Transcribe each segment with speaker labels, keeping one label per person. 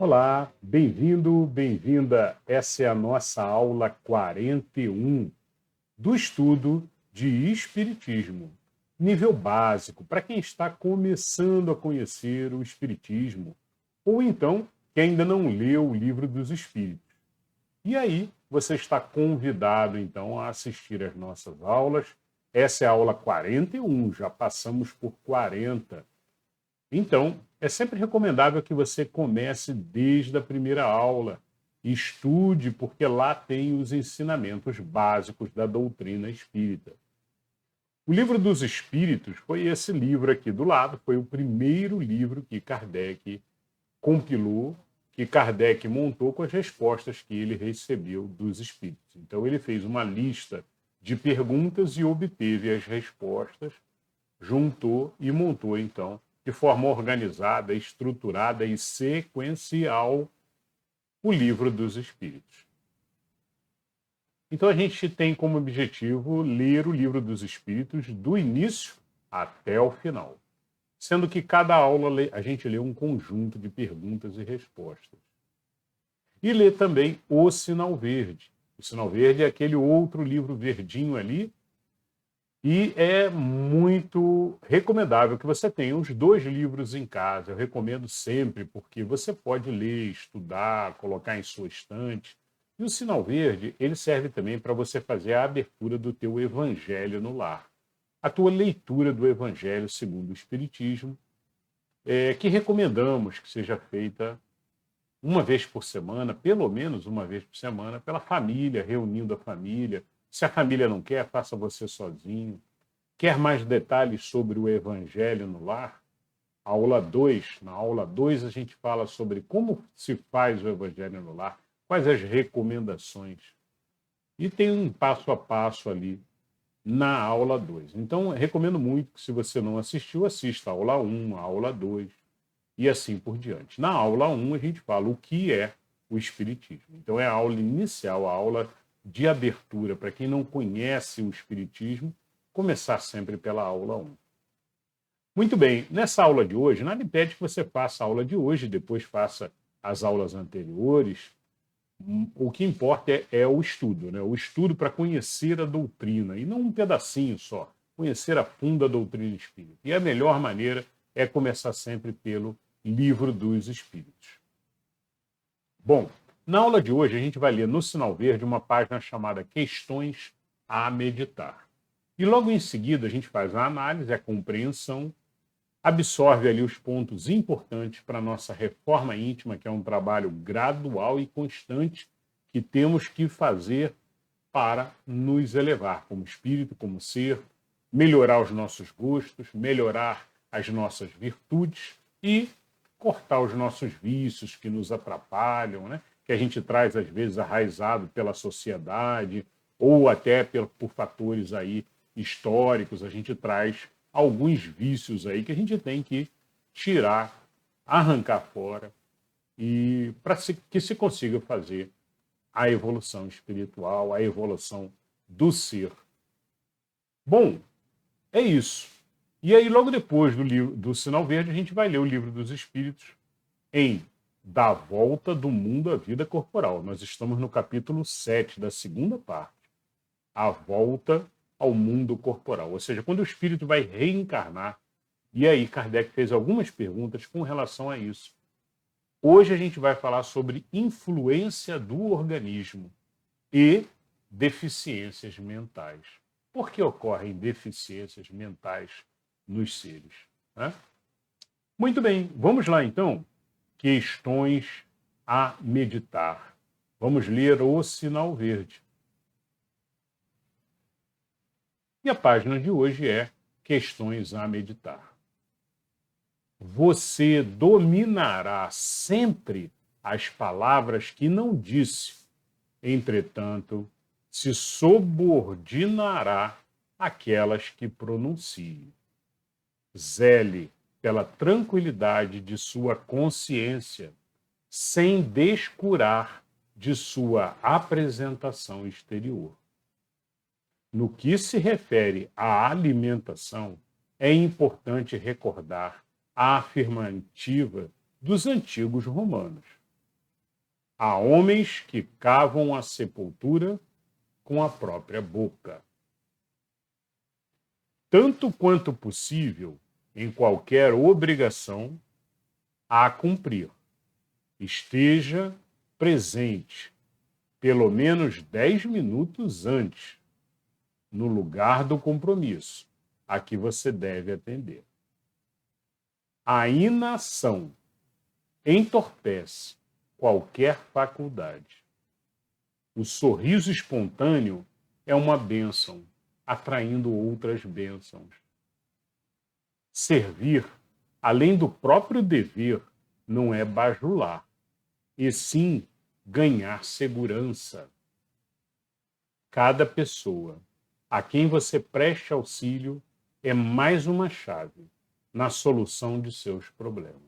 Speaker 1: Olá, bem-vindo, bem-vinda. Essa é a nossa aula 41 do estudo de Espiritismo. Nível básico, para quem está começando a conhecer o Espiritismo, ou então que ainda não leu o Livro dos Espíritos. E aí, você está convidado, então, a assistir às nossas aulas. Essa é a aula 41, já passamos por 40. Então, é sempre recomendável que você comece desde a primeira aula. Estude, porque lá tem os ensinamentos básicos da doutrina espírita. O Livro dos Espíritos foi esse livro aqui do lado, foi o primeiro livro que Kardec compilou, que Kardec montou com as respostas que ele recebeu dos espíritos. Então, ele fez uma lista de perguntas e obteve as respostas, juntou e montou, então, de forma organizada, estruturada e sequencial, o Livro dos Espíritos. Então, a gente tem como objetivo ler o Livro dos Espíritos do início até o final, sendo que cada aula a gente lê um conjunto de perguntas e respostas. E lê também o Sinal Verde. O Sinal Verde é aquele outro livro verdinho ali, e é muito recomendável que você tenha os dois livros em casa. Eu recomendo sempre, porque você pode ler, estudar, colocar em sua estante. E o Sinal Verde, ele serve também para você fazer a abertura do teu Evangelho no lar. A tua leitura do Evangelho segundo o Espiritismo, que recomendamos que seja feita uma vez por semana, pelo menos uma vez por semana, pela família, reunindo a família. Se a família não quer, faça você sozinho. Quer mais detalhes sobre o Evangelho no lar? Aula 2. Na aula 2 a gente fala sobre como se faz o Evangelho no lar, quais as recomendações. E tem um passo a passo ali na aula 2. Então, recomendo muito que, se você não assistiu, assista a aula 1, a aula 2 e assim por diante. Na aula 1 a gente fala o que é o Espiritismo. Então, é a aula inicial, a aula de abertura, para quem não conhece o Espiritismo, começar sempre pela aula 1. Muito bem, nessa aula de hoje, nada impede que você faça a aula de hoje, depois faça as aulas anteriores. O que importa é o estudo, né? O estudo para conhecer a doutrina, e não um pedacinho só, conhecer a fundo a doutrina espírita. E a melhor maneira é começar sempre pelo Livro dos Espíritos. Bom, na aula de hoje a gente vai ler no Sinal Verde uma página chamada Questões a Meditar. E logo em seguida a gente faz a análise, a compreensão, absorve ali os pontos importantes para a nossa reforma íntima, que é um trabalho gradual e constante que temos que fazer para nos elevar como espírito, como ser, melhorar os nossos gostos, melhorar as nossas virtudes e cortar os nossos vícios que nos atrapalham, né? Que a gente traz às vezes arraizado pela sociedade ou até por fatores aí históricos. A gente traz alguns vícios aí que a gente tem que tirar, arrancar fora, e para que se consiga fazer a evolução espiritual, a evolução do ser. Bom, é isso. E aí, logo depois do Sinal Verde, a gente vai ler o Livro dos Espíritos em Da Volta do Mundo à Vida Corporal. Nós estamos no capítulo 7 da segunda parte, A Volta ao Mundo Corporal. Ou seja, quando o espírito vai reencarnar. E aí, Kardec fez algumas perguntas com relação a isso. Hoje a gente vai falar sobre influência do organismo e deficiências mentais. Por que ocorrem deficiências mentais nos seres, né? Muito bem, vamos lá então. Questões a meditar. Vamos ler o Sinal Verde. E a página de hoje é Questões a Meditar. Você dominará sempre as palavras que não disse, entretanto, se subordinará àquelas que pronuncie. Zele pela tranquilidade de sua consciência, sem descurar de sua apresentação exterior. No que se refere à alimentação, é importante recordar a afirmativa dos antigos romanos. Há homens que cavam a sepultura com a própria boca. Tanto quanto possível, em qualquer obrigação a cumprir, esteja presente pelo menos 10 minutos antes, no lugar do compromisso a que você deve atender. A inação entorpece qualquer faculdade. O sorriso espontâneo é uma bênção, atraindo outras bênçãos. Servir, além do próprio dever, não é bajular, e sim ganhar segurança. Cada pessoa a quem você preste auxílio é mais uma chave na solução de seus problemas.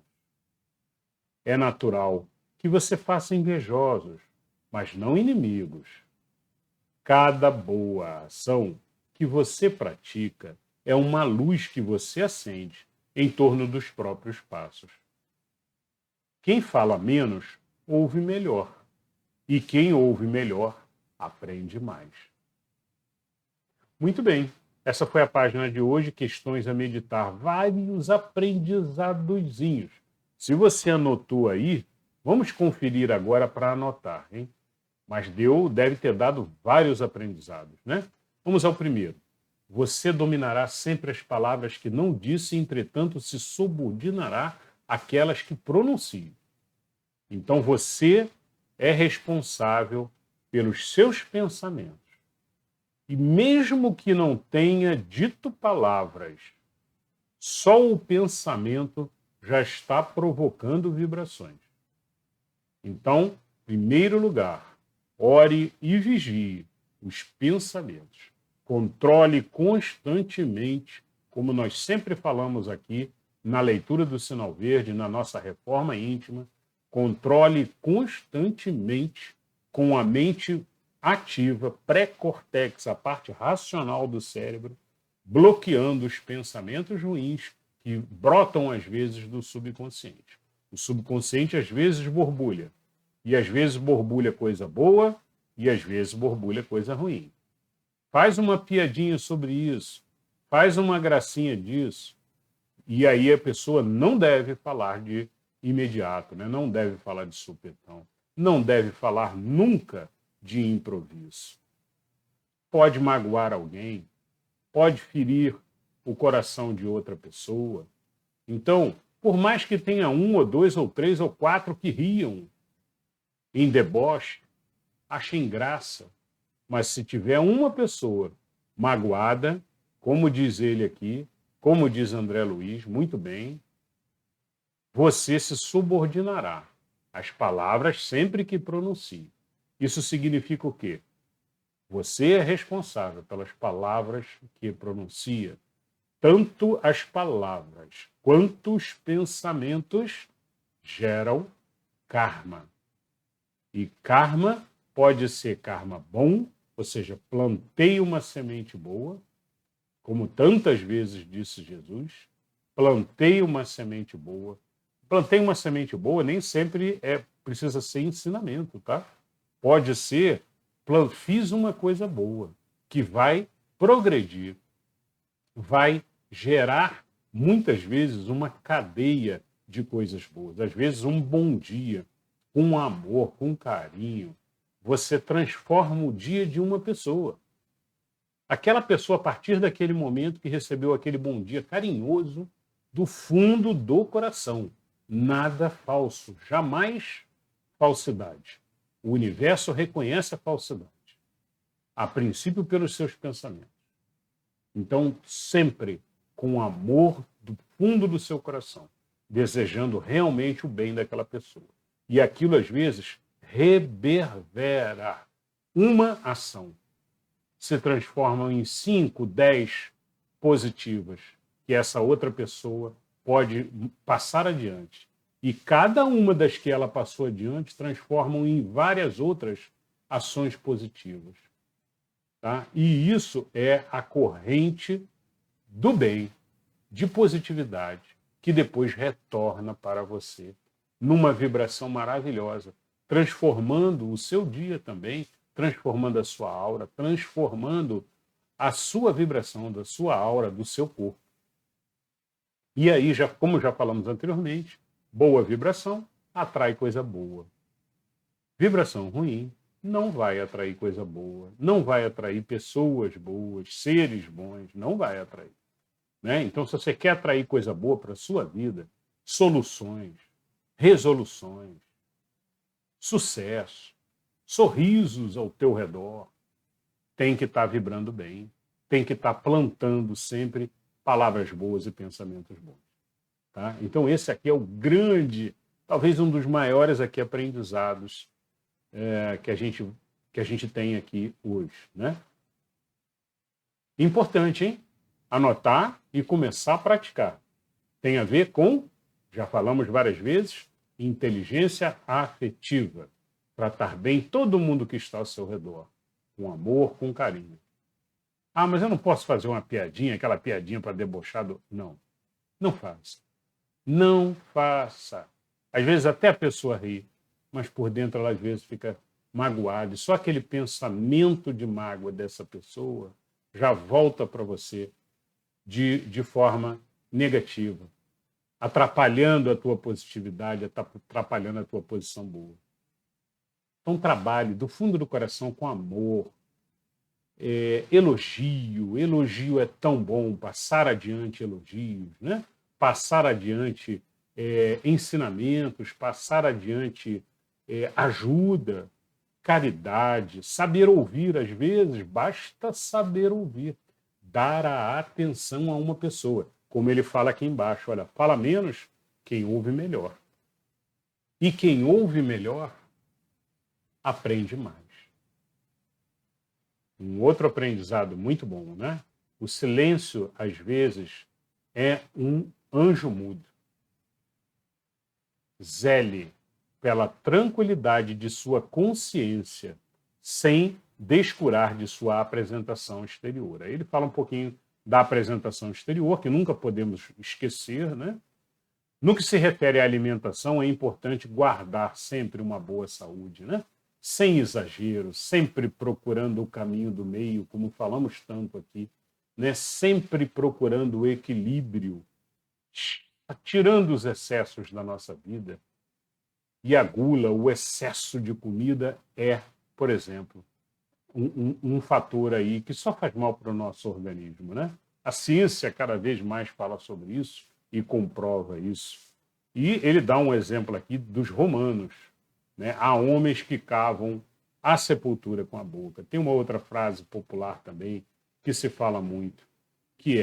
Speaker 1: É natural que você faça invejosos, mas não inimigos. Cada boa ação que você pratica é uma luz que você acende em torno dos próprios passos. Quem fala menos, ouve melhor. E quem ouve melhor, aprende mais. Muito bem. Essa foi a página de hoje, questões a meditar, vários aprendizadozinhos. Se você anotou aí, vamos conferir agora para anotar, hein? Mas deve ter dado vários aprendizados, né? Vamos ao primeiro. Você dominará sempre as palavras que não disse, entretanto se subordinará àquelas que pronuncie. Então você é responsável pelos seus pensamentos. E mesmo que não tenha dito palavras, só o pensamento já está provocando vibrações. Então, em primeiro lugar, ore e vigie os pensamentos. Controle constantemente, como nós sempre falamos aqui, na leitura do Sinal Verde, na nossa reforma íntima, controle constantemente com a mente ativa, pré-cortex, a parte racional do cérebro, bloqueando os pensamentos ruins que brotam às vezes do subconsciente. O subconsciente às vezes borbulha, e às vezes borbulha coisa boa, e às vezes borbulha coisa ruim. Faz uma piadinha sobre isso, faz uma gracinha disso, e aí a pessoa não deve falar de imediato, né? Não deve falar de supetão, não deve falar nunca de improviso. Pode magoar alguém, pode ferir o coração de outra pessoa. Então, por mais que tenha um, ou dois, ou três, ou quatro que riam em deboche, achem graça, mas se tiver uma pessoa magoada, como diz ele aqui, como diz André Luiz, muito bem, você se subordinará às palavras sempre que pronuncie. Isso significa o quê? Você é responsável pelas palavras que pronuncia. Tanto as palavras quanto os pensamentos geram karma. E karma pode ser karma bom, ou seja, plantei uma semente boa, como tantas vezes disse Jesus, plantei uma semente boa. Plantei uma semente boa nem sempre precisa ser ensinamento, tá? Pode ser, fiz uma coisa boa, que vai progredir, vai gerar, muitas vezes, uma cadeia de coisas boas. Às vezes, um bom dia, com amor, com carinho, você transforma o dia de uma pessoa. Aquela pessoa, a partir daquele momento que recebeu aquele bom dia carinhoso, do fundo do coração. Nada falso, jamais falsidade. O universo reconhece a falsidade, a princípio pelos seus pensamentos. Então, sempre com amor do fundo do seu coração, desejando realmente o bem daquela pessoa. E aquilo, às vezes, reverbera. Uma ação se transforma em 5, 10 positivas que essa outra pessoa pode passar adiante. E cada uma das que ela passou adiante transformam em várias outras ações positivas. Tá? E isso é a corrente do bem, de positividade, que depois retorna para você numa vibração maravilhosa, transformando o seu dia também, transformando a sua aura, transformando a sua vibração, da sua aura, do seu corpo. E aí, como já falamos anteriormente, boa vibração atrai coisa boa. Vibração ruim não vai atrair coisa boa, não vai atrair pessoas boas, seres bons, não vai atrair. Né? Então, se você quer atrair coisa boa para a sua vida, soluções, resoluções, sucesso, sorrisos ao teu redor, tem que estar vibrando bem, tem que estar plantando sempre palavras boas e pensamentos bons. Tá? Então, esse aqui é o grande, talvez um dos maiores aqui aprendizados que a gente tem aqui hoje. Né? Importante, hein? Anotar e começar a praticar. Tem a ver com, já falamos várias vezes, inteligência afetiva. Tratar bem todo mundo que está ao seu redor. Com amor, com carinho. Ah, mas eu não posso fazer uma piadinha, aquela piadinha para debochar do... Não. Não faça. Não faça. Às vezes até a pessoa ri, mas por dentro ela às vezes fica magoada. E só aquele pensamento de mágoa dessa pessoa já volta para você de forma negativa, atrapalhando a tua positividade, atrapalhando a tua posição boa. Então trabalhe do fundo do coração com amor, elogio é tão bom, passar adiante elogios, né? Passar adiante ensinamentos, passar adiante ajuda, caridade, saber ouvir, às vezes basta saber ouvir, dar a atenção a uma pessoa, como ele fala aqui embaixo, olha, fala menos, quem ouve melhor. E quem ouve melhor, aprende mais. Um outro aprendizado muito bom, né? O silêncio, às vezes, é um anjo mudo. Zele pela tranquilidade de sua consciência, sem descurar de sua apresentação exterior. Aí ele fala um pouquinho da apresentação exterior, que nunca podemos esquecer, né? No que se refere à alimentação, é importante guardar sempre uma boa saúde, né? Sem exagero, sempre procurando o caminho do meio, como falamos tanto aqui, né? Sempre procurando o equilíbrio, tirando os excessos da nossa vida. E a gula, o excesso de comida é, por exemplo, um fator aí que só faz mal para o nosso organismo, né? A ciência cada vez mais fala sobre isso e comprova isso. E ele dá um exemplo aqui dos romanos, né? Há homens que cavam a sepultura com a boca. Tem uma outra frase popular também que se fala muito, que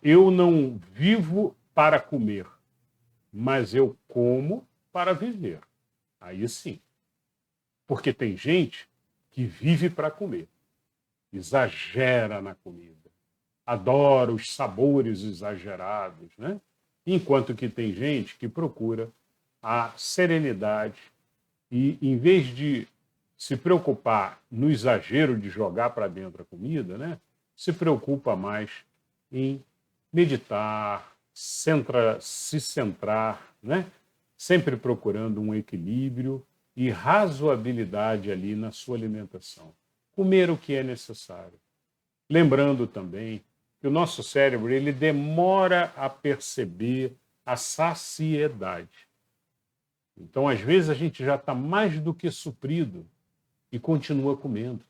Speaker 1: eu não vivo para comer, mas eu como para viver. Aí sim. Porque tem gente que vive para comer, exagera na comida, adora os sabores exagerados, né? Enquanto que tem gente que procura a serenidade e, em vez de se preocupar no exagero de jogar para dentro a comida, né? Se preocupa mais em meditar, se centrar, né? Sempre procurando um equilíbrio e razoabilidade ali na sua alimentação. Comer o que é necessário. Lembrando também que o nosso cérebro ele demora a perceber a saciedade. Então, às vezes, a gente já está mais do que suprido e continua comendo,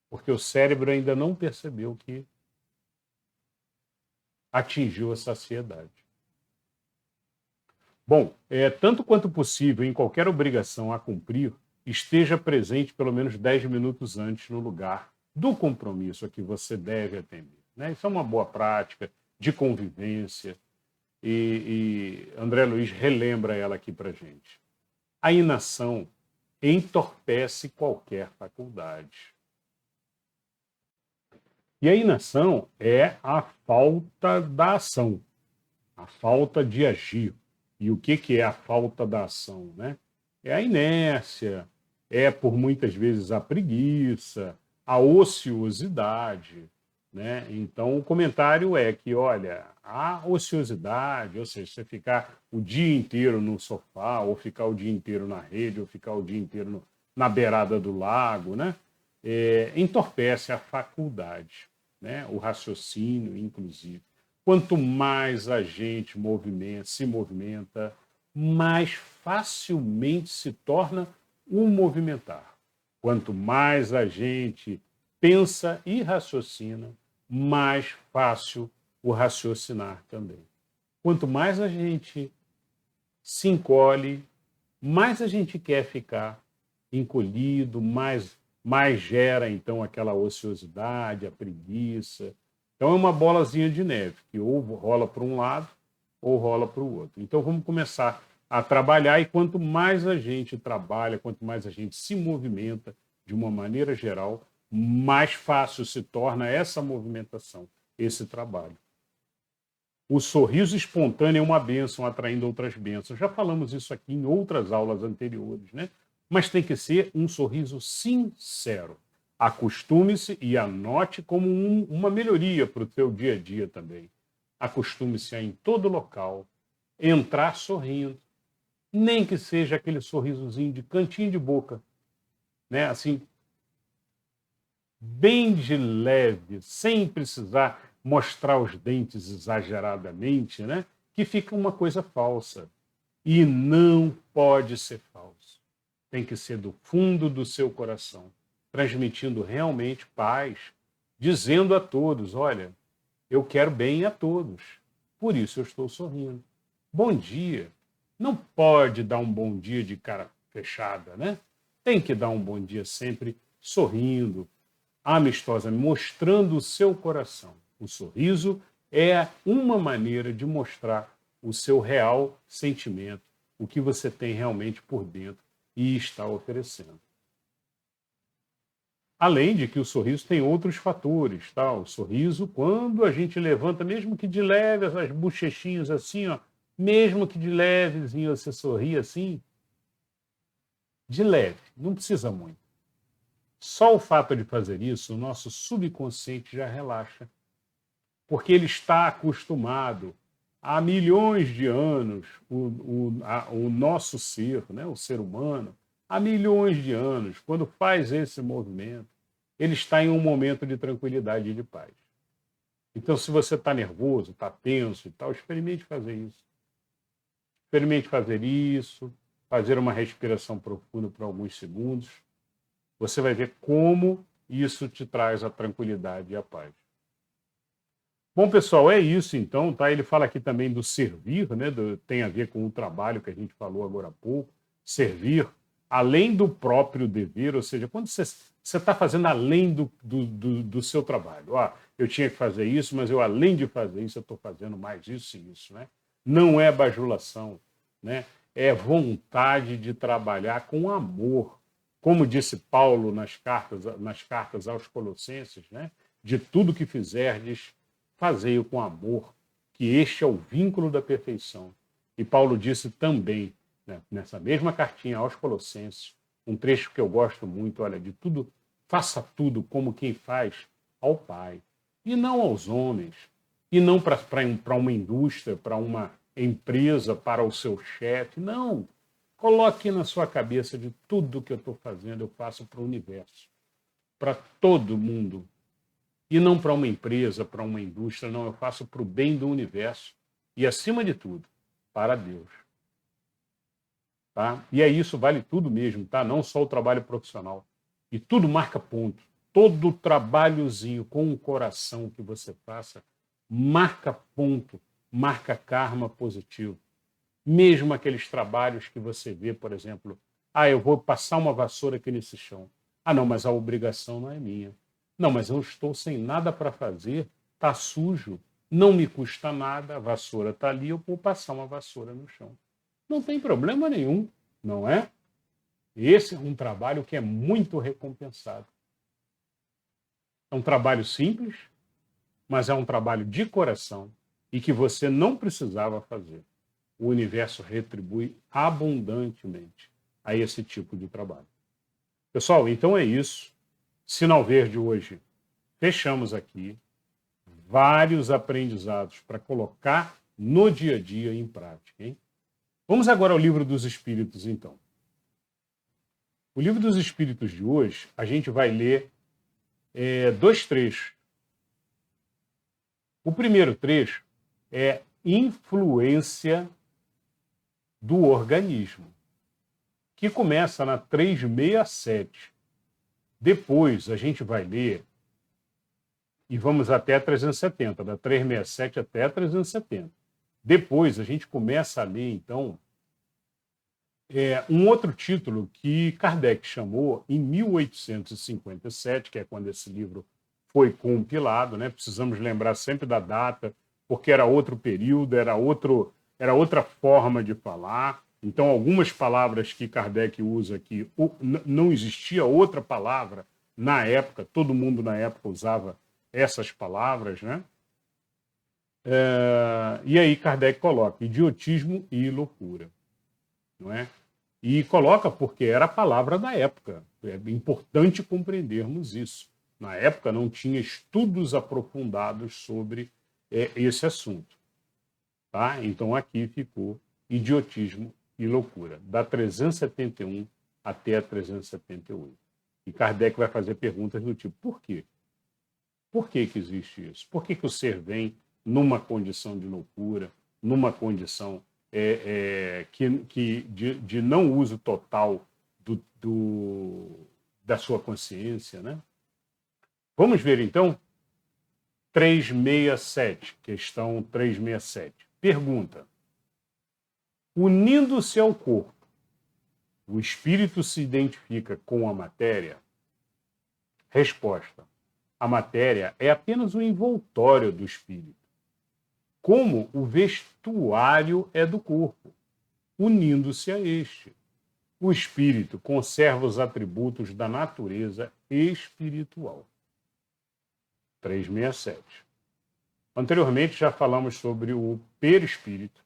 Speaker 1: porque o cérebro ainda não percebeu que atingiu a saciedade. Bom, tanto quanto possível, em qualquer obrigação a cumprir, esteja presente pelo menos 10 minutos antes no lugar do compromisso a que você deve atender. Né? Isso é uma boa prática de convivência e André Luiz relembra ela aqui para a gente. A inação entorpece qualquer faculdade. E a inação é a falta da ação, a falta de agir. E o que é a falta da ação? Né? É a inércia, é por muitas vezes a preguiça, a ociosidade. né? Então, o comentário é que, olha, a ociosidade, ou seja, você ficar o dia inteiro no sofá, ou ficar o dia inteiro na rede, ou ficar o dia inteiro na beirada do lago, né? Entorpece a faculdade, né? O raciocínio, inclusive. Quanto mais a gente se movimenta, mais facilmente se torna o movimentar. Quanto mais a gente pensa e raciocina, mais fácil o raciocinar também. Quanto mais a gente se encolhe, mais a gente quer ficar encolhido, mais gera então aquela ociosidade, a preguiça. Então é uma bolazinha de neve, que ou rola para um lado ou rola para o outro. Então vamos começar a trabalhar, e quanto mais a gente trabalha, quanto mais a gente se movimenta de uma maneira geral, mais fácil se torna essa movimentação, esse trabalho. O sorriso espontâneo é uma bênção, atraindo outras bênçãos. Já falamos isso aqui em outras aulas anteriores, né? Mas tem que ser um sorriso sincero. Acostume-se e anote como uma melhoria para o seu dia a dia também. Acostume-se a, em todo local, entrar sorrindo, nem que seja aquele sorrisozinho de cantinho de boca, né? Assim, bem de leve, sem precisar mostrar os dentes exageradamente, né? Que fica uma coisa falsa. E não pode ser falso. Tem que ser do fundo do seu coração, transmitindo realmente paz, dizendo a todos, olha, eu quero bem a todos, por isso eu estou sorrindo. Bom dia. Não pode dar um bom dia de cara fechada, né? Tem que dar um bom dia sempre sorrindo, amistosa, mostrando o seu coração. O sorriso é uma maneira de mostrar o seu real sentimento, o que você tem realmente por dentro e está oferecendo. Além de que o sorriso tem outros fatores, tá? O sorriso, quando a gente levanta, mesmo que de leve, as bochechinhas assim, ó, mesmo que de levezinho você sorri assim, de leve, não precisa muito. Só o fato de fazer isso, o nosso subconsciente já relaxa, porque ele está acostumado há milhões de anos, o nosso ser, né, o ser humano, há milhões de anos, quando faz esse movimento, ele está em um momento de tranquilidade e de paz. Então, se você está nervoso, está tenso e tal, experimente fazer isso. Experimente fazer isso, fazer uma respiração profunda por alguns segundos. Você vai ver como isso te traz a tranquilidade e a paz. Bom, pessoal, é isso então, tá? Ele fala aqui também do servir, né? Tem a ver com o trabalho que a gente falou agora há pouco. Servir além do próprio dever, ou seja, quando você está fazendo além do seu trabalho. Eu tinha que fazer isso, mas eu, além de fazer isso, eu estou fazendo mais isso e isso, né? Não é bajulação, né? É vontade de trabalhar com amor. Como disse Paulo nas cartas aos Colossenses, né? De tudo que fizerdes, fazei-o com amor, que este é o vínculo da perfeição. E Paulo disse também, né, nessa mesma cartinha aos Colossenses, um trecho que eu gosto muito, olha, de tudo, faça tudo como quem faz ao Pai, e não aos homens, e não para uma indústria, para uma empresa, para o seu chefe, não. Coloque na sua cabeça de tudo que eu estou fazendo, eu faço para o universo, para todo mundo, e não para uma empresa, para uma indústria, não, eu faço para o bem do universo e, acima de tudo, para Deus. Tá? E é isso, vale tudo mesmo, tá? Não só o trabalho profissional. E tudo marca ponto. Todo trabalhozinho com o coração que você faça marca ponto, marca karma positivo. Mesmo aqueles trabalhos que você vê, por exemplo, eu vou passar uma vassoura aqui nesse chão. Não, mas a obrigação não é minha. Não, mas eu estou sem nada para fazer, está sujo, não me custa nada, a vassoura está ali, eu vou passar uma vassoura no chão. Não tem problema nenhum, não é? Esse é um trabalho que é muito recompensado. É um trabalho simples, mas é um trabalho de coração e que você não precisava fazer. O universo retribui abundantemente a esse tipo de trabalho. Pessoal, então é isso. Sinal Verde hoje, fechamos aqui. vários aprendizados para colocar no dia a dia em prática. Hein? Vamos agora ao Livro dos Espíritos, então. O Livro dos Espíritos de hoje, a gente vai ler 2 trechos. O primeiro trecho é influência do organismo, que começa na 367. Depois a gente vai ler e vamos até a 370, da 367 até a 370. Depois a gente começa a ler, então, um outro título que Kardec chamou em 1857, que é quando esse livro foi compilado, né? Precisamos lembrar sempre da data, porque era outro período, era outra forma de falar. Então, algumas palavras que Kardec usa aqui, não existia outra palavra na época, todo mundo na época usava essas palavras, né? E aí Kardec coloca idiotismo e loucura, não é? E coloca porque era a palavra da época. É importante compreendermos isso. Na época não tinha estudos aprofundados sobre esse assunto. Tá? Então aqui ficou idiotismo e loucura, da 371 até a 378. E Kardec vai fazer perguntas do tipo, por quê? Por que existe isso? Por que o ser vem numa condição de loucura, numa condição de não uso total da sua consciência, né? Vamos ver, então, 367, questão 367. Pergunta: unindo-se ao corpo, o espírito se identifica com a matéria? Resposta: a matéria é apenas o envoltório do espírito, como o vestuário é do corpo, unindo-se a este. O espírito conserva os atributos da natureza espiritual. 367. Anteriormente já falamos sobre o perispírito,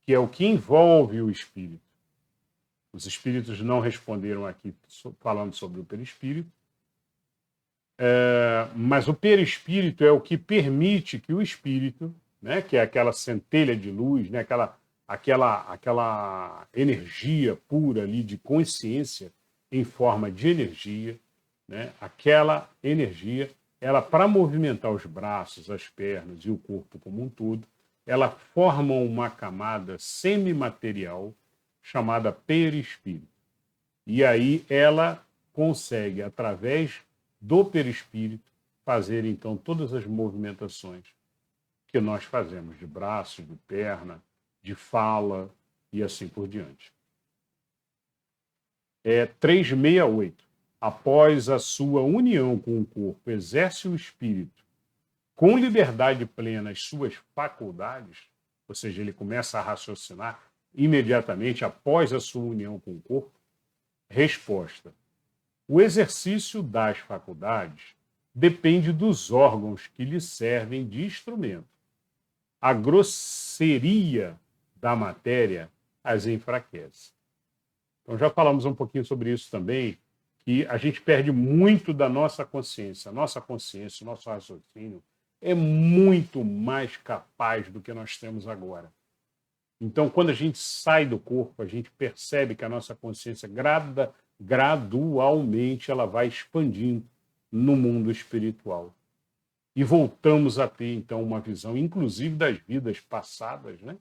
Speaker 1: que é o que envolve o espírito. Os espíritos não responderam aqui falando sobre o perispírito, mas o perispírito é o que permite que o espírito, né, que é aquela centelha de luz, né, aquela energia pura ali de consciência em forma de energia, né, aquela energia, ela, para movimentar os braços, as pernas e o corpo como um todo, ela forma uma camada semimaterial chamada perispírito. E aí ela consegue, através do perispírito, fazer então todas as movimentações que nós fazemos de braço, de perna, de fala e assim por diante. 368. Após a sua união com o corpo, exerce o espírito com liberdade plena as suas faculdades, ou seja, ele começa a raciocinar imediatamente após a sua união com o corpo? Resposta: o exercício das faculdades depende dos órgãos que lhe servem de instrumento. A grosseria da matéria as enfraquece. Então já falamos um pouquinho sobre isso também, que a gente perde muito da nossa consciência. Nossa consciência, o nosso raciocínio é muito mais capaz do que nós temos agora. Então, quando a gente sai do corpo, a gente percebe que a nossa consciência gradualmente ela vai expandindo no mundo espiritual. E voltamos a ter, então, uma visão, inclusive, das vidas passadas, né?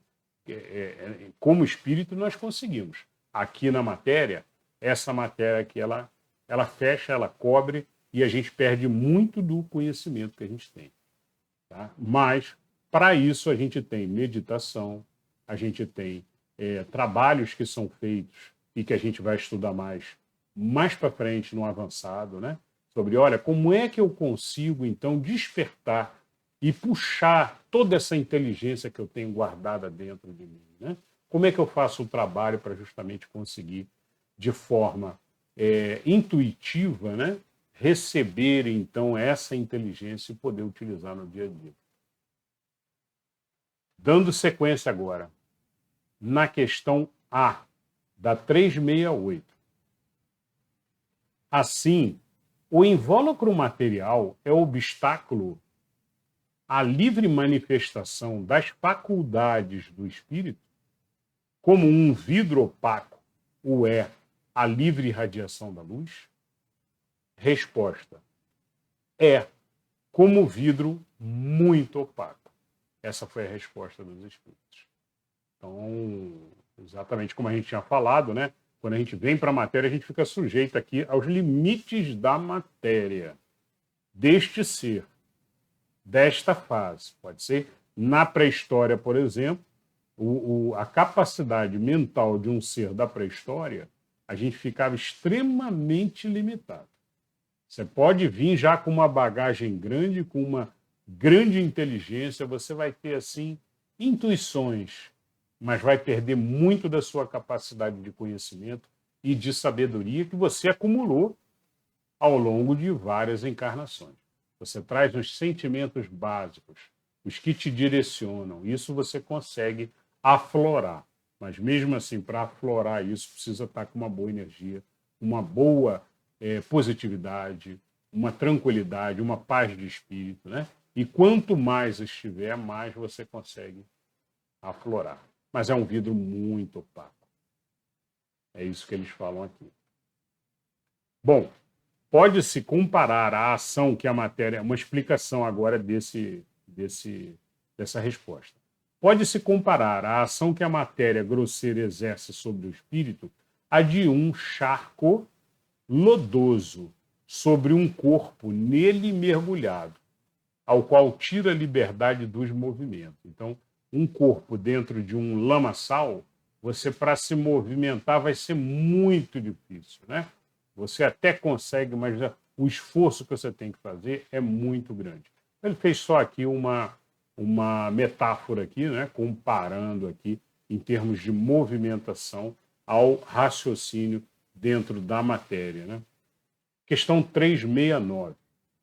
Speaker 1: Como espírito, nós conseguimos. Aqui na matéria, essa matéria que ela fecha, ela cobre, e a gente perde muito do conhecimento que a gente tem. Tá? Mas, para isso, a gente tem meditação, a gente tem trabalhos que são feitos e que a gente vai estudar mais para frente, no avançado, né? Sobre, olha, como é que eu consigo, então, despertar e puxar toda essa inteligência que eu tenho guardada dentro de mim, né? Como é que eu faço o trabalho para justamente conseguir, de forma intuitiva, né, receber, então, essa inteligência e poder utilizar no dia a dia. Dando sequência agora, na questão A, da 368. Assim, o invólucro material é o obstáculo a livre manifestação das faculdades do espírito, como um vidro opaco o é a livre irradiação da luz? Resposta: é como vidro muito opaco. Essa foi a resposta dos espíritos. Então, exatamente como a gente tinha falado, né? Quando a gente vem para a matéria, a gente fica sujeito aqui aos limites da matéria, deste ser, desta fase. Pode ser na pré-história, por exemplo, a capacidade mental de um ser da pré-história, a gente ficava extremamente limitado. Você pode vir já com uma bagagem grande, com uma grande inteligência, você vai ter, assim, intuições, mas vai perder muito da sua capacidade de conhecimento e de sabedoria que você acumulou ao longo de várias encarnações. Você traz os sentimentos básicos, os que te direcionam. Isso você consegue aflorar. Mas mesmo assim, para aflorar isso, precisa estar com uma boa energia, uma boa positividade, uma tranquilidade, uma paz de espírito, né? E quanto mais estiver, mais você consegue aflorar. Mas é um vidro muito opaco. É isso que eles falam aqui. Bom, pode-se comparar a ação que a matéria... Uma explicação agora dessa resposta. Pode-se comparar a ação que a matéria grosseira exerce sobre o espírito a de um charco lodoso sobre um corpo nele mergulhado, ao qual tira a liberdade dos movimentos. Então, um corpo dentro de um lamaçal, você, para se movimentar, vai ser muito difícil, né? Você até consegue, mas o esforço que você tem que fazer é muito grande. Ele fez só aqui uma metáfora aqui, né? Comparando aqui em termos de movimentação ao raciocínio dentro da matéria, né? Questão 369.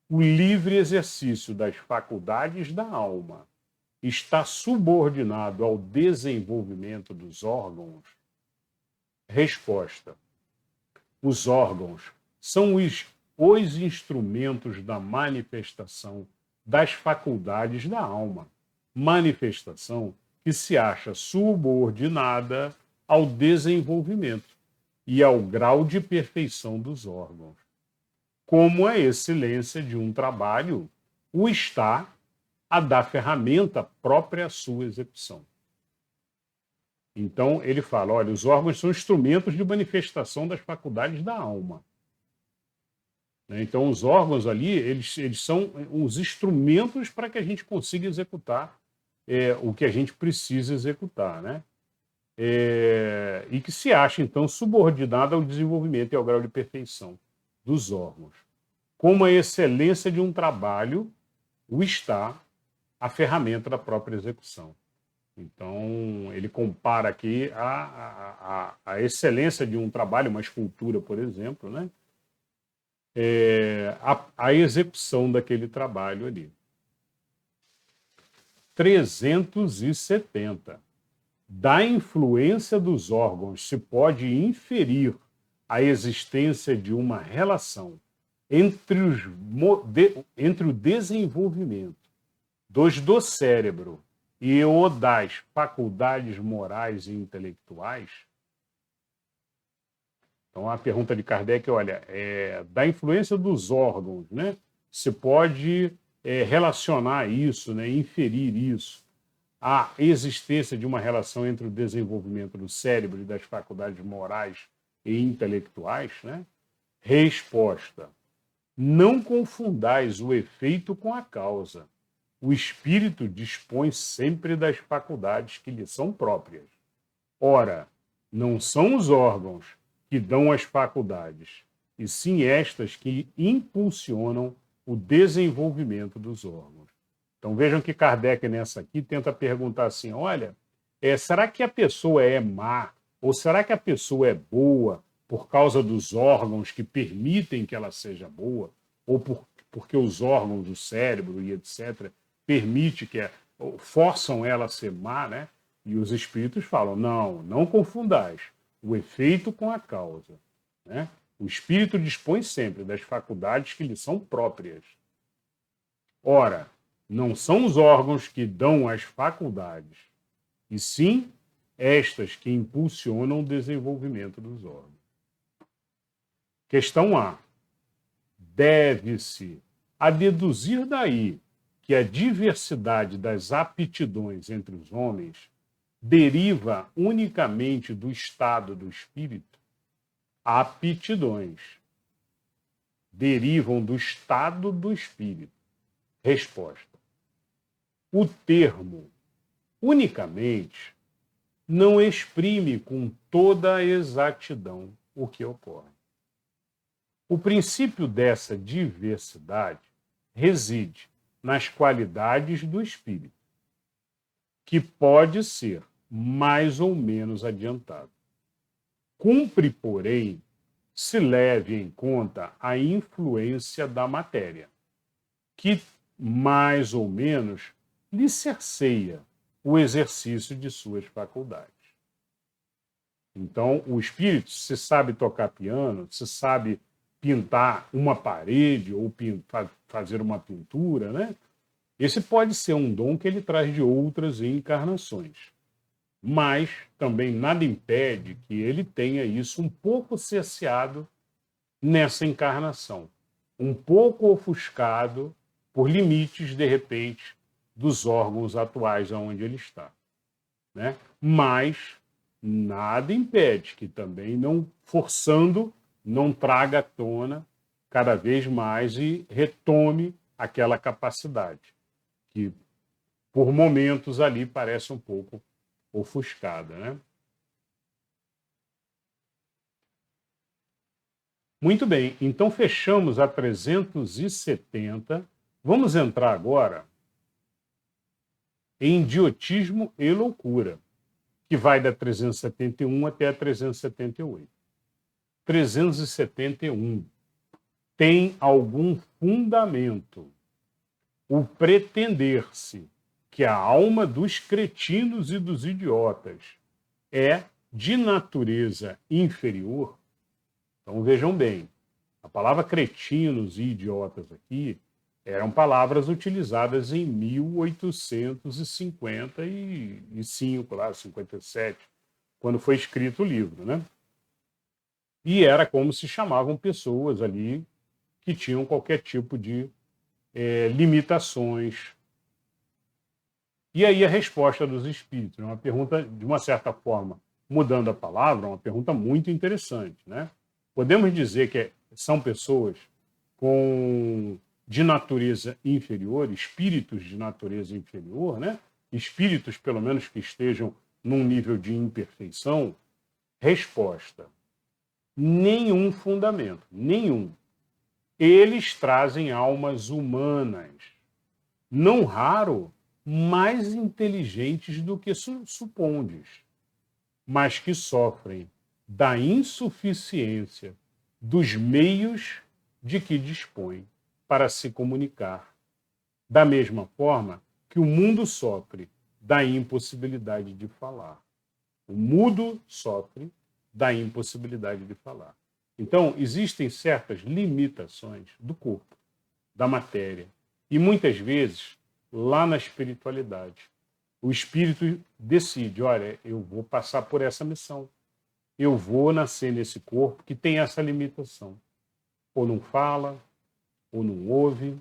Speaker 1: O livre exercício das faculdades da alma está subordinado ao desenvolvimento dos órgãos? Resposta: os órgãos são os instrumentos da manifestação das faculdades da alma, manifestação que se acha subordinada ao desenvolvimento e ao grau de perfeição dos órgãos. Como a excelência de um trabalho o está a dar ferramenta própria à sua execução. Então, ele fala, olha, os órgãos são instrumentos de manifestação das faculdades da alma. Então, os órgãos ali, eles são os instrumentos para que a gente consiga executar o que a gente precisa executar, né? E que se acha, então, subordinado ao desenvolvimento e ao grau de perfeição dos órgãos. Como a excelência de um trabalho o está a ferramenta da própria execução. Então, ele compara aqui a excelência de um trabalho, uma escultura, por exemplo, né? A execução daquele trabalho ali. 370. Da influência dos órgãos se pode inferir a existência de uma relação entre o desenvolvimento do cérebro e o das faculdades morais e intelectuais? Então, a pergunta de Kardec, olha, da influência dos órgãos, né? Se pode relacionar isso, né? Inferir isso, a existência de uma relação entre o desenvolvimento do cérebro e das faculdades morais e intelectuais, né? Resposta: não confundais o efeito com a causa. O espírito dispõe sempre das faculdades que lhe são próprias. Ora, não são os órgãos que dão as faculdades, e sim estas que impulsionam o desenvolvimento dos órgãos. Então vejam que Kardec nessa aqui tenta perguntar assim, olha, será que a pessoa é má? Ou será que a pessoa é boa por causa dos órgãos que permitem que ela seja boa? Ou porque os órgãos do cérebro e etc. forçam ela a ser má, né? E os espíritos falam, não confundais o efeito com a causa, né? O espírito dispõe sempre das faculdades que lhe são próprias. Ora, Não são os órgãos que dão as faculdades, e sim estas que impulsionam o desenvolvimento dos órgãos. Questão A. Deve-se a deduzir daí que a diversidade das aptidões entre os homens deriva unicamente do estado do espírito? Aptidões derivam do estado do espírito. Resposta. O termo unicamente não exprime com toda a exatidão o que ocorre. O princípio dessa diversidade reside nas qualidades do espírito, que pode ser mais ou menos adiantado. Cumpre, porém, se leve em conta a influência da matéria, que mais ou menos lhe cerceia o exercício de suas faculdades. Então, o espírito, se sabe tocar piano, se sabe pintar uma parede ou fazer uma pintura, né? Esse pode ser um dom que ele traz de outras encarnações. Mas também nada impede que ele tenha isso um pouco cesseado nessa encarnação, um pouco ofuscado por limites, de repente, dos órgãos atuais aonde ele está, né? Mas nada impede que também, não forçando, não traga à tona cada vez mais e retome aquela capacidade que, por momentos ali, parece um pouco ofuscada, né? Muito bem, então fechamos a 370. Vamos entrar agora em idiotismo e loucura, que vai da 371 até a 378. 371. Tem algum fundamento o pretender-se que a alma dos cretinos e dos idiotas é de natureza inferior? Então vejam bem, a palavra cretinos e idiotas aqui eram palavras utilizadas em 1855, lá, 57, quando foi escrito o livro, né? E era como se chamavam pessoas ali que tinham qualquer tipo de limitações. E aí a resposta dos espíritos, uma pergunta, de uma certa forma, mudando a palavra, uma pergunta muito interessante, né? Podemos dizer que são pessoas de natureza inferior, espíritos de natureza inferior, né? Espíritos, pelo menos, que estejam num nível de imperfeição? Resposta: nenhum fundamento, nenhum. Eles trazem almas humanas, não raro mais inteligentes do que supondes, mas que sofrem da insuficiência dos meios de que dispõem para se comunicar, da mesma forma que o mundo sofre da impossibilidade de falar. O mudo sofre da impossibilidade de falar. Então, existem certas limitações do corpo, da matéria, e muitas vezes, lá na espiritualidade, o espírito decide, olha, eu vou passar por essa missão, eu vou nascer nesse corpo que tem essa limitação. Ou não fala, ou não ouve,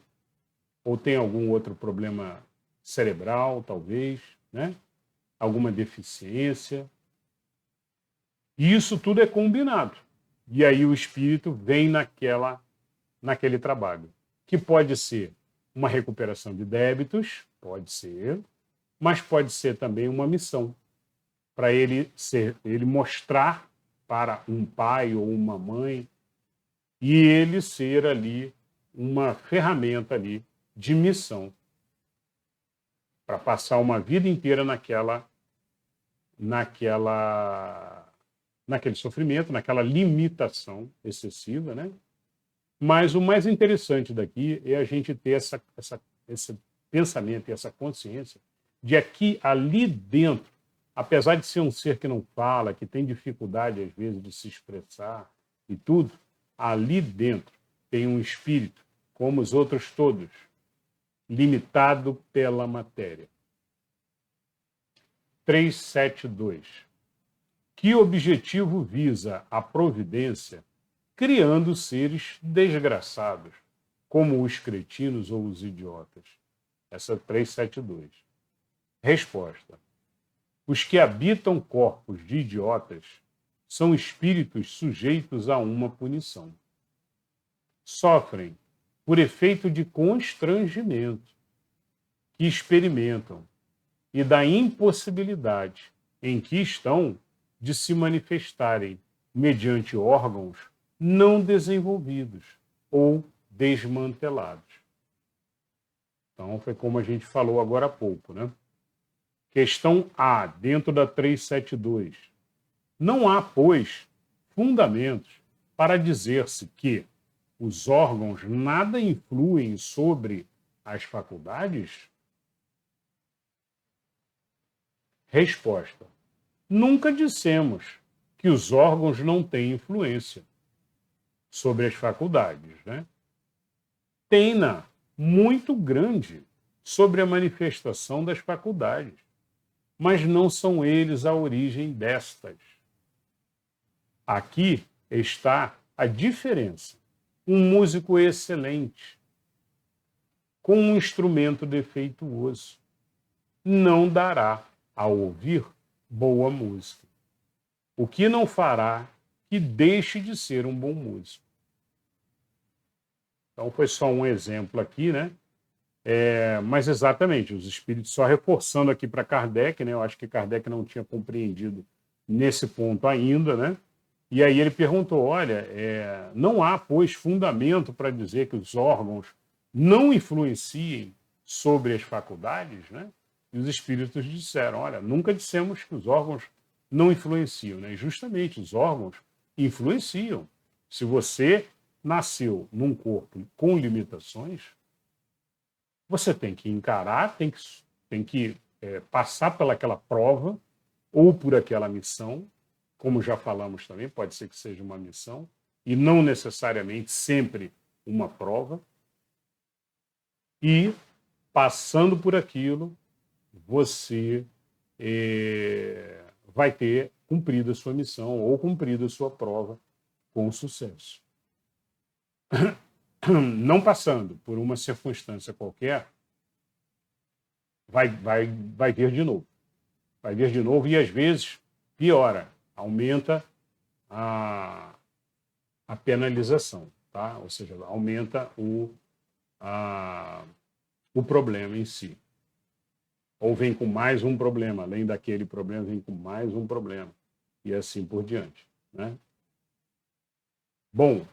Speaker 1: ou tem algum outro problema cerebral, talvez, né? Alguma deficiência. E isso tudo é combinado. E aí o espírito vem naquele trabalho, que pode ser uma recuperação de débitos, pode ser, mas pode ser também uma missão, para ele mostrar para um pai ou uma mãe, e ele ser ali uma ferramenta ali de missão, para passar uma vida inteira naquele sofrimento, naquela limitação excessiva, né? Mas o mais interessante daqui é a gente ter esse pensamento e essa consciência de que ali dentro, apesar de ser um ser que não fala, que tem dificuldade às vezes de se expressar e tudo, ali dentro tem um espírito, como os outros todos. limitado pela matéria. 372. Que objetivo visa a providência criando seres desgraçados, como os cretinos ou os idiotas? Essa é 372. Resposta. Os que habitam corpos de idiotas são espíritos sujeitos a uma punição. Sofrem por efeito de constrangimento que experimentam e da impossibilidade em que estão de se manifestarem mediante órgãos não desenvolvidos ou desmantelados. Então, foi como a gente falou agora há pouco, né? Questão A, dentro da 372. Não há, pois, fundamentos para dizer-se que os órgãos nada influem sobre as faculdades? Resposta. Nunca dissemos que os órgãos não têm influência sobre as faculdades, né? Tem-na muito grande sobre a manifestação das faculdades, mas não são eles a origem destas. Aqui está a diferença. Um músico excelente, com um instrumento defeituoso, não dará, ao ouvir, boa música. O que não fará que deixe de ser um bom músico. Então foi só um exemplo aqui, né? Mas exatamente, os espíritos só reforçando aqui para Kardec, né? Eu acho que Kardec não tinha compreendido nesse ponto ainda, né? E aí ele perguntou, olha, não há, pois, fundamento para dizer que os órgãos não influenciem sobre as faculdades, né? E os espíritos disseram, olha, nunca dissemos que os órgãos não influenciam, né? E justamente, os órgãos influenciam. Se você nasceu num corpo com limitações, você tem que encarar, tem que passar pelaquela prova ou por aquela missão, como já falamos também, pode ser que seja uma missão, e não necessariamente sempre uma prova. E, passando por aquilo, você vai ter cumprido a sua missão ou cumprido a sua prova com sucesso. Não passando por uma circunstância qualquer, vai vir de novo. Vai vir de novo e, às vezes, piora, aumenta a penalização, tá? Ou seja, aumenta o problema em si. Ou vem com mais um problema, além daquele problema, vem com mais um problema. E assim por diante, né? Bom,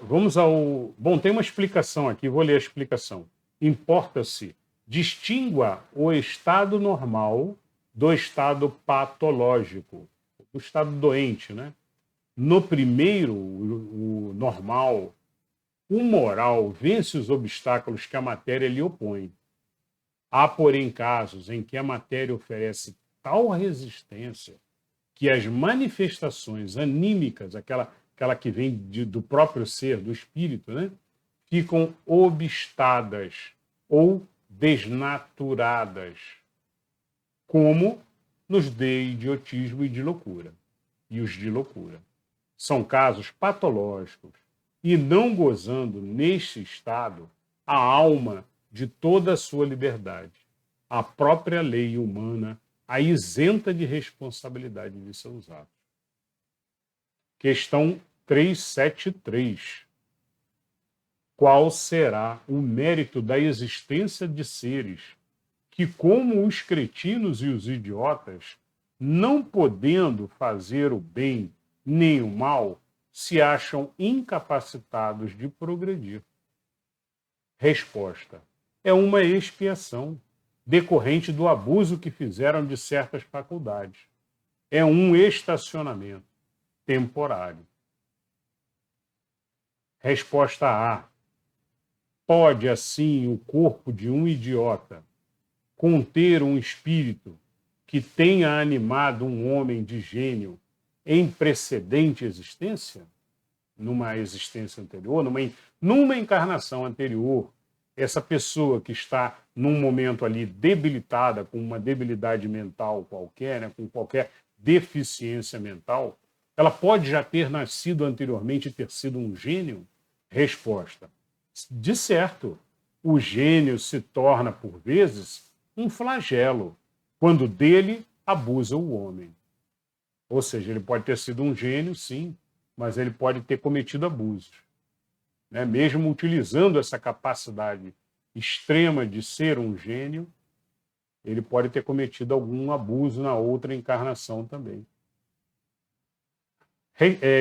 Speaker 1: vamos ao... Bom, tem uma explicação aqui, vou ler a explicação. Importa-se, distingua o estado normal do estado patológico, do estado doente, né? No primeiro, o normal, o moral vence os obstáculos que a matéria lhe opõe. Há, porém, casos em que a matéria oferece tal resistência que as manifestações anímicas, aquela que vem do próprio ser, do espírito, né, ficam obstadas ou desnaturadas, como nos de idiotismo e de loucura, e os de loucura. São casos patológicos, e não gozando neste estado a alma de toda a sua liberdade, a própria lei humana a isenta de responsabilidade de seus atos. Questão 373. Qual será o mérito da existência de seres que, como os cretinos e os idiotas, não podendo fazer o bem nem o mal, se acham incapacitados de progredir? Resposta. É uma expiação decorrente do abuso que fizeram de certas faculdades. É um estacionamento temporário. Resposta A. Pode, assim, o corpo de um idiota conter um espírito que tenha animado um homem de gênio em precedente existência? Numa existência anterior, numa encarnação anterior, essa pessoa que está num momento ali debilitada, com uma debilidade mental qualquer, né, com qualquer deficiência mental, ela pode já ter nascido anteriormente e ter sido um gênio? Resposta: de certo, o gênio se torna, por vezes, um flagelo, quando dele abusa o homem. Ou seja, ele pode ter sido um gênio, sim, mas ele pode ter cometido abusos, né? Mesmo utilizando essa capacidade extrema de ser um gênio, ele pode ter cometido algum abuso na outra encarnação também.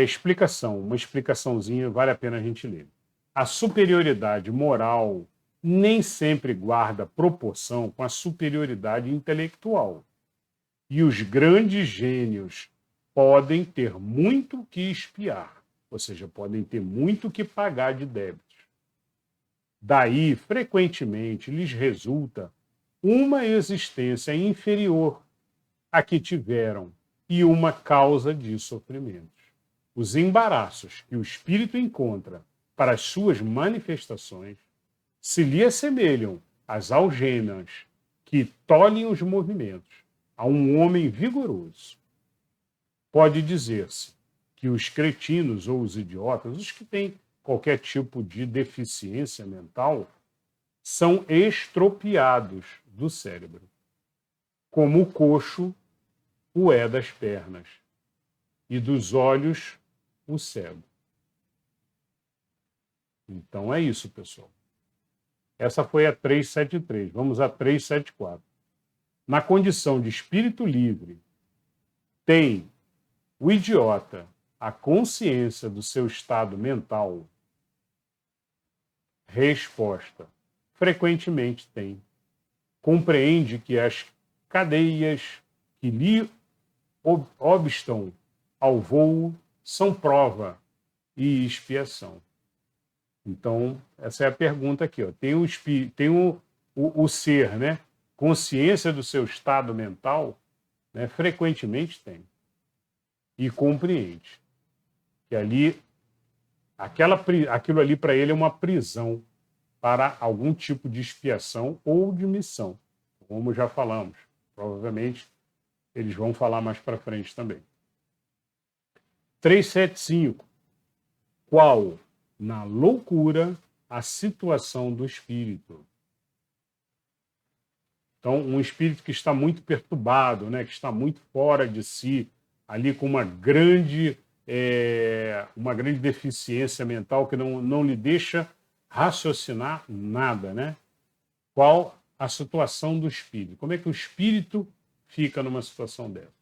Speaker 1: Explicação, uma explicaçãozinha, vale a pena a gente ler. A superioridade moral nem sempre guarda proporção com a superioridade intelectual. E os grandes gênios podem ter muito que expiar, ou seja, podem ter muito que pagar de débitos. Daí, frequentemente, lhes resulta uma existência inferior à que tiveram e uma causa de sofrimentos. Os embaraços que o espírito encontra para as suas manifestações se lhe assemelham às algemas que tolhem os movimentos a um homem vigoroso. Pode dizer-se que os cretinos ou os idiotas, os que têm qualquer tipo de deficiência mental, são estropiados do cérebro, como o coxo o é das pernas, e dos olhos o cego. Então é isso, pessoal. Essa foi a 373. Vamos a 374. Na condição de espírito livre, tem o idiota a consciência do seu estado mental? Resposta: frequentemente tem. Compreende que as cadeias que lhe obstam ao voo são prova e expiação. Então, essa é a pergunta aqui. Ó. Tem o ser, né? Consciência do seu estado mental, né? Frequentemente tem. E compreende que ali, aquilo ali para ele é uma prisão para algum tipo de expiação ou de missão, como já falamos. Provavelmente eles vão falar mais para frente também. 375. Qual, na loucura, a situação do espírito? Então, um espírito que está muito perturbado, né, que está muito fora de si, ali com uma grande deficiência mental que não lhe deixa raciocinar nada, né? Qual a situação do espírito? Como é que o espírito fica numa situação dessa?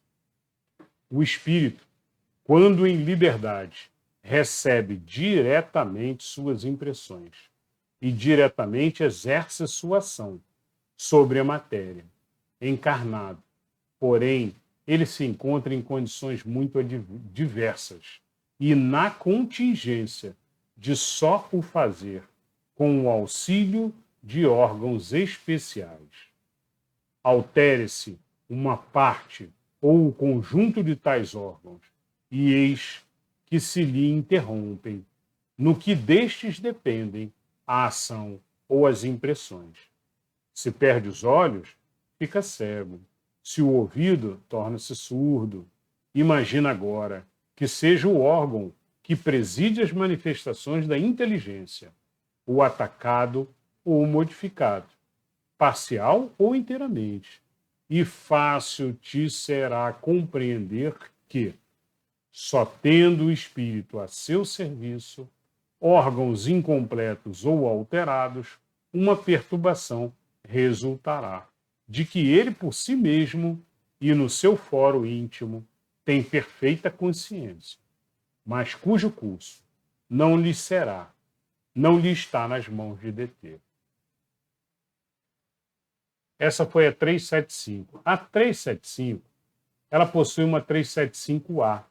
Speaker 1: O espírito, quando em liberdade, recebe diretamente suas impressões e diretamente exerce sua ação sobre a matéria, encarnado. Porém, ele se encontra em condições muito diversas e na contingência de só o fazer com o auxílio de órgãos especiais. Altere-se uma parte ou o conjunto de tais órgãos, e eis que se lhe interrompem, no que destes dependem a ação ou as impressões. Se perde os olhos, fica cego. Se o ouvido, torna-se surdo. Imagina agora que seja o órgão que preside as manifestações da inteligência, o atacado ou o modificado, parcial ou inteiramente. E fácil te será compreender que, só tendo o espírito a seu serviço, órgãos incompletos ou alterados, uma perturbação resultará, de que ele por si mesmo e no seu foro íntimo tem perfeita consciência, mas cujo curso não lhe está nas mãos de deter. Essa foi a 375. A 375, ela possui uma 375A.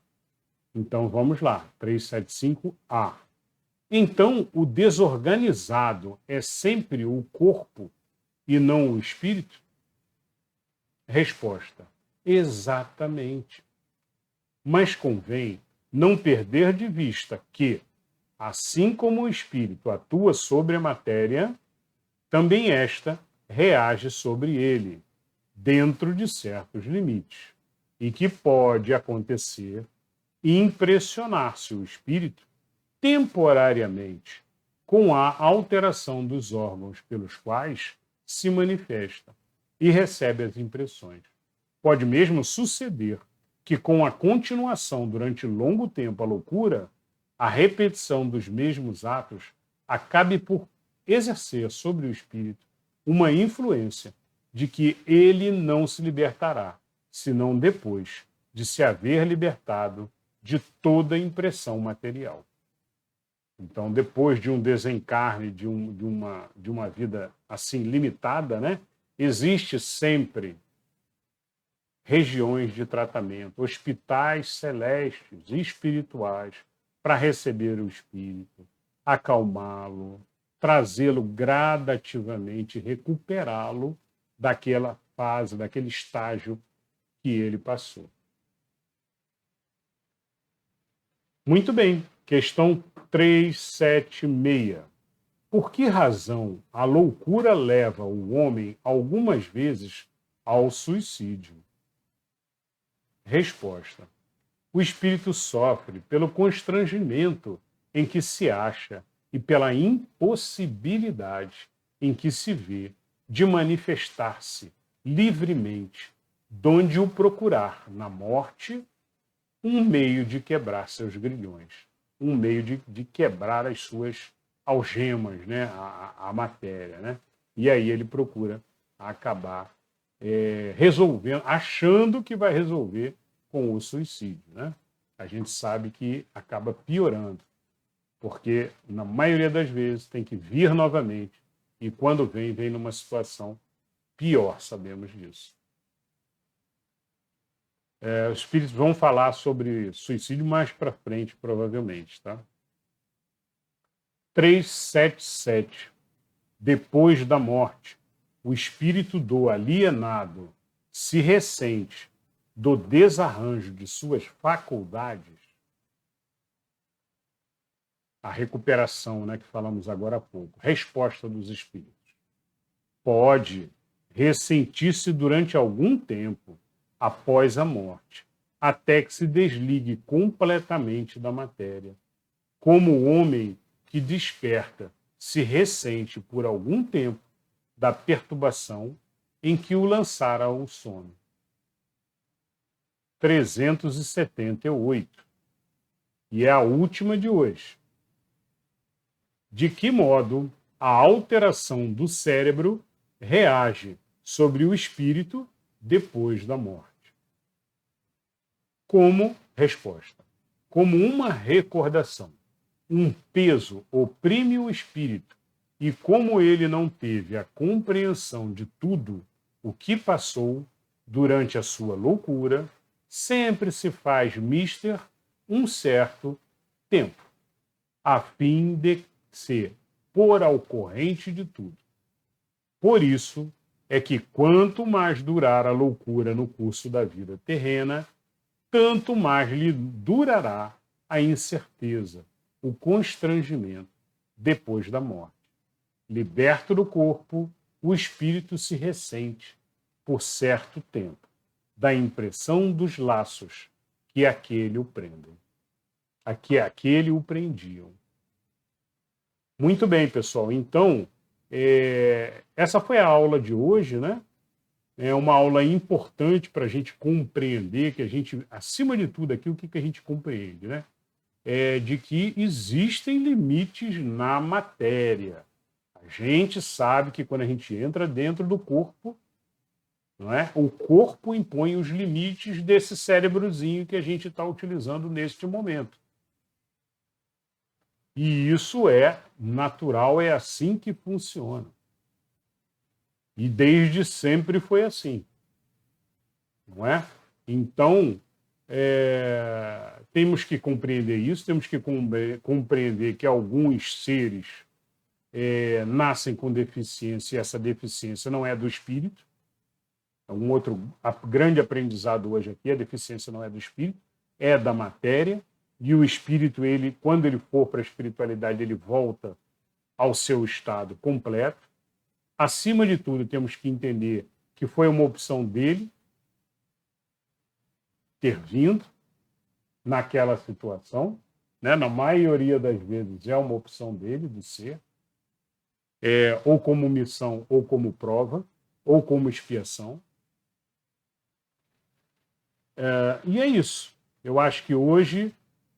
Speaker 1: Então vamos lá, 375A. Então, o desorganizado é sempre o corpo e não o espírito? Resposta: exatamente. Mas convém não perder de vista que, assim como o espírito atua sobre a matéria, também esta reage sobre ele, dentro de certos limites, e que pode acontecer e impressionar-se o espírito temporariamente com a alteração dos órgãos pelos quais se manifesta e recebe as impressões. Pode mesmo suceder que, com a continuação durante longo tempo a loucura, a repetição dos mesmos atos acabe por exercer sobre o espírito uma influência de que ele não se libertará, senão depois de se haver libertado de toda impressão material. Então, depois de um desencarne, de uma vida assim limitada, né, existe sempre regiões de tratamento, hospitais celestes e espirituais para receber o espírito, acalmá-lo, trazê-lo gradativamente, recuperá-lo daquela fase, daquele estágio que ele passou. Muito bem, questão 376. Por que razão a loucura leva o homem algumas vezes ao suicídio? Resposta. O espírito sofre pelo constrangimento em que se acha e pela impossibilidade em que se vê de manifestar-se livremente, donde o procurar na morte um meio de quebrar seus grilhões, um meio de quebrar as suas algemas, né, a matéria. Né? E aí ele procura acabar resolvendo, achando que vai resolver com o suicídio. Né? A gente sabe que acaba piorando, porque na maioria das vezes tem que vir novamente, e quando vem numa situação pior, sabemos disso. Os espíritos vão falar sobre suicídio mais para frente, provavelmente. Tá? 377. Depois da morte, o espírito do alienado se ressente do desarranjo de suas faculdades. A recuperação, né, que falamos agora há pouco. Resposta dos espíritos. Pode ressentir-se durante algum tempo após a morte, até que se desligue completamente da matéria, como o homem que desperta se ressente por algum tempo da perturbação em que o lançara o sono. 378. E é a última de hoje. De que modo a alteração do cérebro reage sobre o espírito depois da morte? Como resposta. Como uma recordação. Um peso oprime o espírito, e como ele não teve a compreensão de tudo o que passou durante a sua loucura, sempre se faz mister um certo tempo, a fim de se pôr ao corrente de tudo. Por isso é que quanto mais durar a loucura no curso da vida terrena, tanto mais lhe durará a incerteza, o constrangimento depois da morte. Liberto do corpo, o espírito se ressente, por certo tempo, da impressão dos laços que aquele o prendem, a que aquele o prendiam. Muito bem, pessoal. Então, essa foi a aula de hoje, né? É uma aula importante para a gente compreender, que a gente, acima de tudo aqui, o que a gente compreende, né? É de que existem limites na matéria. A gente sabe que quando a gente entra dentro do corpo, não é? O corpo impõe os limites desse cérebrozinho que a gente está utilizando neste momento. E isso é natural, é assim que funciona. E desde sempre foi assim. Não é? Então, temos que compreender isso, temos que compreender que alguns seres nascem com deficiência, e essa deficiência não é do espírito. Um outro grande aprendizado hoje aqui, a deficiência não é do espírito, é da matéria. E o espírito, quando ele for para a espiritualidade, ele volta ao seu estado completo. Acima de tudo, temos que entender que foi uma opção dele ter vindo naquela situação, né? Na maioria das vezes é uma opção dele de ser, ou como missão, ou como prova, ou como expiação. E é isso. Eu acho que hoje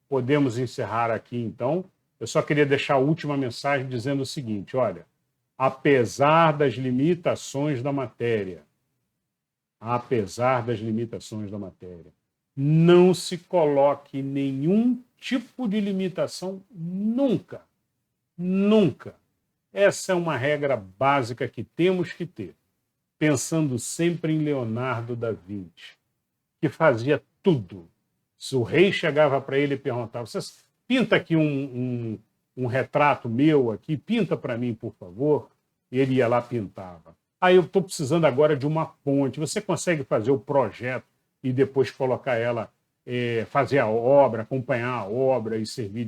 Speaker 1: podemos encerrar aqui, então. Eu só queria deixar a última mensagem dizendo o seguinte: olha, apesar das limitações da matéria, não se coloque nenhum tipo de limitação nunca. Nunca. Essa é uma regra básica que temos que ter, pensando sempre em Leonardo da Vinci, que fazia tudo. Se o rei chegava para ele e perguntava: você pinta aqui um retrato meu aqui, pinta para mim, por favor. Ele ia lá, pintava. Eu estou precisando agora de uma ponte. Você consegue fazer o projeto e depois colocar ela, fazer a obra, acompanhar a obra e servir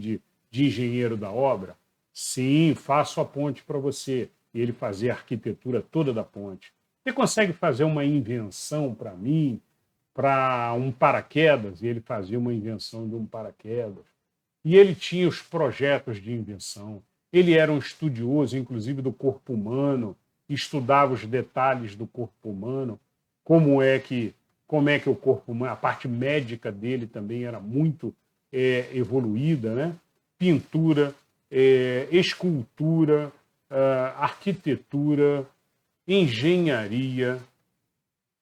Speaker 1: de engenheiro da obra? Sim, faço a ponte para você. E ele fazia a arquitetura toda da ponte. Você consegue fazer uma invenção para mim, para um paraquedas? E ele fazia uma invenção de um paraquedas. E ele tinha os projetos de invenção. Ele era um estudioso, inclusive, do corpo humano, estudava os detalhes do corpo humano, como é que o corpo humano, a parte médica dele também era muito evoluída, né? Pintura, escultura, arquitetura, engenharia,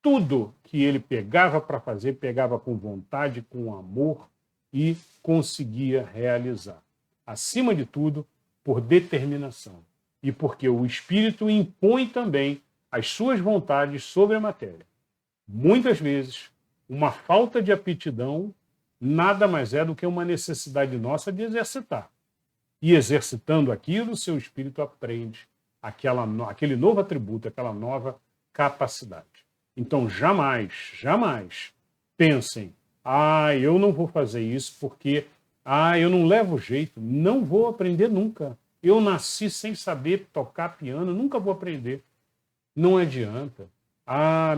Speaker 1: tudo que ele pegava para fazer, pegava com vontade, com amor e conseguia realizar. Acima de tudo, por determinação. E porque o espírito impõe também as suas vontades sobre a matéria. Muitas vezes, uma falta de aptidão nada mais é do que uma necessidade nossa de exercitar. E exercitando aquilo, o seu espírito aprende aquele novo atributo, aquela nova capacidade. Então, jamais pensem: eu não vou fazer isso porque eu não levo jeito, não vou aprender nunca. Eu nasci sem saber tocar piano, nunca vou aprender. Não adianta.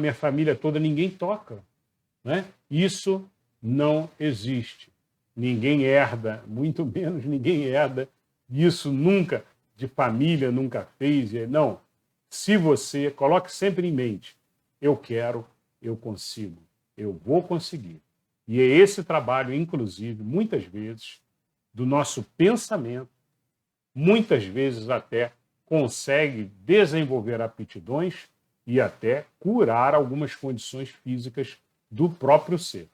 Speaker 1: Minha família toda, ninguém toca. Né? Isso não existe. Ninguém herda, muito menos ninguém herda. Isso nunca, de família, nunca fez. Não. Se você, coloque sempre em mente: eu quero, eu consigo, eu vou conseguir. E é esse trabalho, inclusive, muitas vezes, do nosso pensamento, muitas vezes até consegue desenvolver aptidões e até curar algumas condições físicas do próprio ser.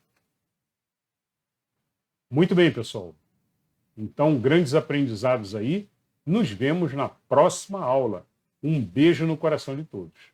Speaker 1: Muito bem, pessoal. Então, grandes aprendizados aí. Nos vemos na próxima aula. Um beijo no coração de todos.